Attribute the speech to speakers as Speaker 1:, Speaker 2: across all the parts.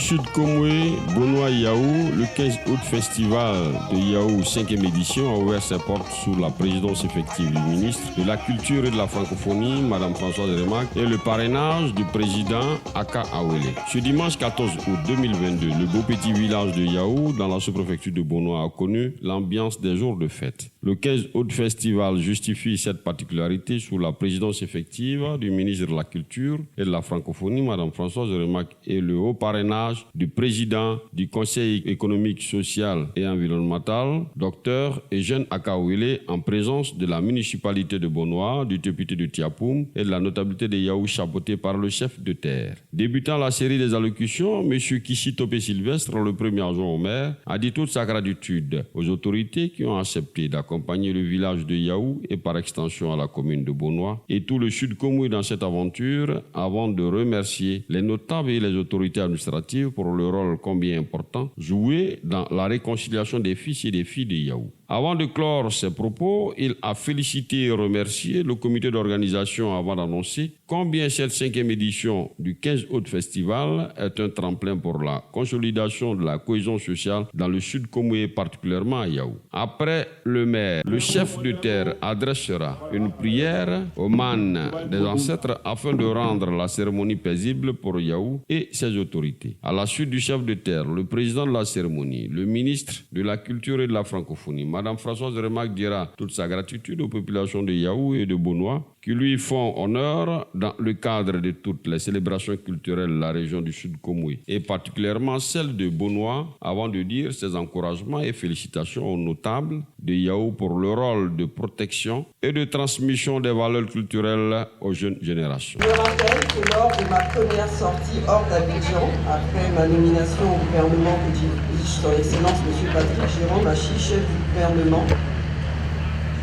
Speaker 1: Sud Komoué, Bonoa Yahou, le 15 août, festival de Yahou 5e édition a ouvert ses portes sous la présidence effective du ministre de la Culture et de la Francophonie, Mme Françoise Remac, et le parrainage du président Aka Awele. Ce dimanche 14 août 2022, le beau petit village de Yahou, dans la sous-préfecture de Bonoa, a connu l'ambiance des jours de fête. Le 15 août festival justifie cette particularité sous la présidence effective du ministre de la Culture et de la Francophonie, Mme Françoise Remac, et le haut parrainage du président du Conseil économique, social et environnemental, Dr Eugène Akawele, en présence de la municipalité de Bonoa, du député de Tiapoum et de la notabilité de Yahou chapeauté par le chef de terre. Débutant la série des allocutions, M. Kishi Topé Sylvestre, le premier adjoint au maire, a dit toute sa gratitude aux autorités qui ont accepté d'accompagner le village de Yahou et par extension à la commune de Bonoa et tout le Sud Komoué dans cette aventure, avant de remercier les notables et les autorités administratives pour le rôle combien important joué dans la réconciliation des fils et des filles de Yahou. Avant de clore ses propos, il a félicité et remercié le comité d'organisation avant d'annoncer combien cette 5e édition du 15 août festival est un tremplin pour la consolidation de la cohésion sociale dans le Sud Komoué, particulièrement à Yahou. Après le maire, le chef de terre adressera une prière aux mânes des ancêtres afin de rendre la cérémonie paisible pour Yahou et ses autorités. À la suite du chef de terre, le président de la cérémonie, le ministre de la Culture et de la Francophonie, Mme Françoise Remac, dira toute sa gratitude aux populations de Yahou et de Bonoa qui lui font honneur dans le cadre de toutes les célébrations culturelles de la région du Sud Komoué et particulièrement celle de Bonoa, avant de dire ses encouragements et félicitations aux notables de Yahou pour le rôle de protection et de transmission des valeurs culturelles aux jeunes générations.
Speaker 2: Je rappelle que lors de ma première sortie hors d'Abidjan, après ma nomination au gouvernement que dirige son Excellence M. Patrick Jérôme Achi, chef du gouvernement,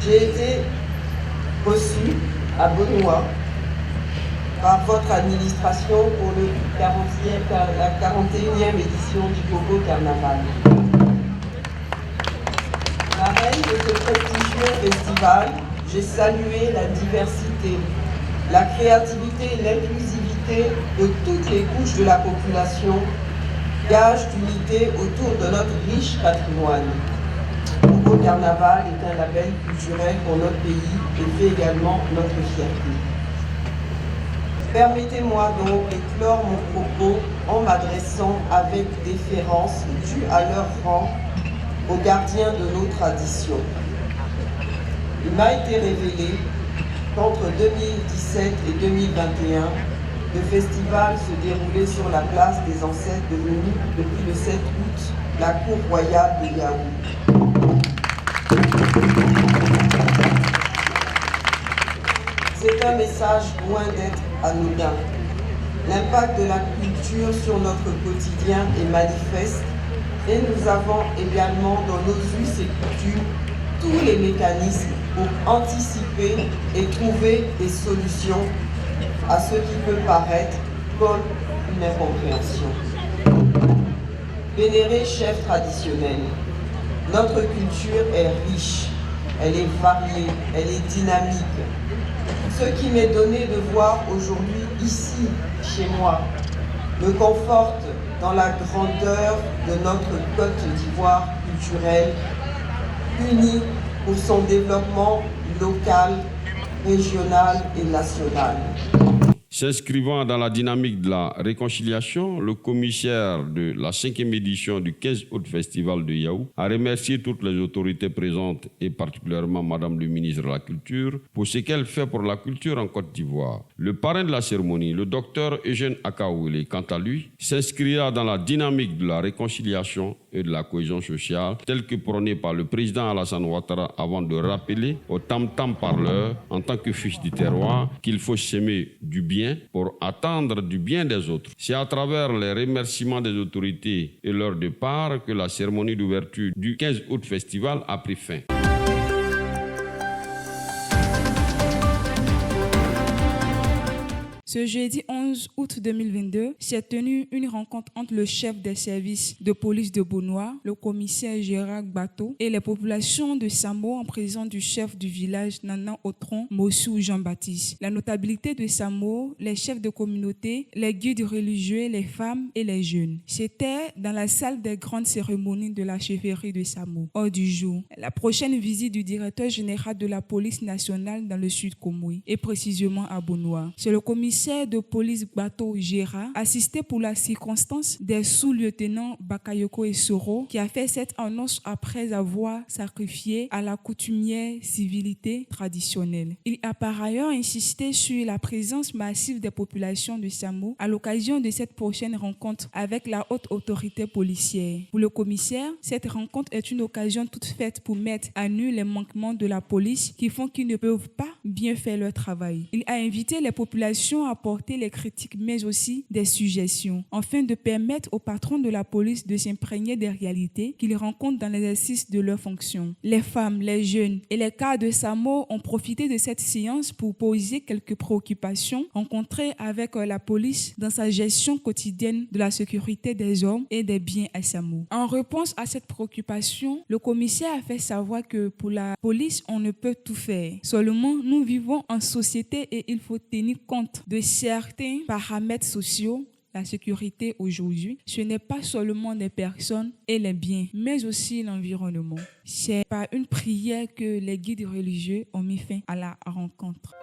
Speaker 2: j'ai été reçu à Bonoa par votre administration pour la 41e édition du Bobo Carnaval. Marraine de ce prestigieux festival, j'ai salué la diversité, la créativité et l'inclusivité de toutes les couches de la population, gage d'unité autour de notre riche patrimoine. Le Carnaval est un label culturel pour notre pays et fait également notre fierté. Permettez-moi donc d'éclore mon propos en m'adressant avec déférence due à leur rang aux gardiens de nos traditions. Il m'a été révélé qu'entre 2017 et 2021, le festival se déroulait sur la place des ancêtres devenue depuis le 7 août la cour royale de Yahou. C'est un message loin d'être anodin. L'impact de la culture sur notre quotidien est manifeste et nous avons également dans nos us et coutumes tous les mécanismes pour anticiper et trouver des solutions à ce qui peut paraître comme une incompréhension. Vénérés chefs traditionnels, notre culture est riche, elle est variée, elle est dynamique. Ce qui m'est donné de voir aujourd'hui ici, chez moi, me conforte dans la grandeur de notre Côte d'Ivoire culturelle, unie pour son développement local, régional et national.
Speaker 1: S'inscrivant dans la dynamique de la réconciliation, le commissaire de la 5e édition du 15 août Festival de Yahou a remercié toutes les autorités présentes et particulièrement Madame le ministre de la Culture pour ce qu'elle fait pour la culture en Côte d'Ivoire. Le parrain de la cérémonie, le docteur Eugène Akawele, quant à lui, s'inscrira dans la dynamique de la réconciliation et de la cohésion sociale telle que prônée par le président Alassane Ouattara avant de rappeler aux tam-tam parleurs en tant que fils du terroir qu'il faut s'aimer du bien pour attendre du bien des autres. C'est à travers les remerciements des autorités et leur départ que la cérémonie d'ouverture du 15 août festival a pris fin.
Speaker 3: Ce jeudi 11 août 2022 s'est tenue une rencontre entre le chef des services de police de Bonoa, le commissaire Gérard Bateau, et les populations de Samo en présence du chef du village Nana Otron, Mossou Jean-Baptiste. La notabilité de Samo, les chefs de communauté, les guides religieux, les femmes et les jeunes. C'était dans la salle des grandes cérémonies de la chefferie de Samo. Hors du jour, la prochaine visite du directeur général de la police nationale dans le sud Komoui, et précisément à Bonoa. C'est le commissaire de police Bateau Gérard, assisté pour la circonstance des sous-lieutenants Bakayoko et Soro, qui a fait cette annonce après avoir sacrifié à la coutumière civilité traditionnelle. Il a par ailleurs insisté sur la présence massive des populations de Samo à l'occasion de cette prochaine rencontre avec la haute autorité policière. Pour le commissaire, cette rencontre est une occasion toute faite pour mettre à nu les manquements de la police qui font qu'ils ne peuvent pas bien faire leur travail. Il a invité les populations à apporter les critiques mais aussi des suggestions afin de permettre aux patrons de la police de s'imprégner des réalités qu'ils rencontrent dans l'exercice de leurs fonctions. Les femmes, les jeunes et les cadres de Samo ont profité de cette séance pour poser quelques préoccupations rencontrées avec la police dans sa gestion quotidienne de la sécurité des hommes et des biens à Samo. En réponse à cette préoccupation, le commissaire a fait savoir que pour la police, on ne peut tout faire. Seulement, nous vivons en société et il faut tenir compte de certains paramètres sociaux. La sécurité aujourd'hui, ce n'est pas seulement les personnes et les biens, mais aussi l'environnement. C'est par une prière que les guides religieux ont mis fin à la rencontre.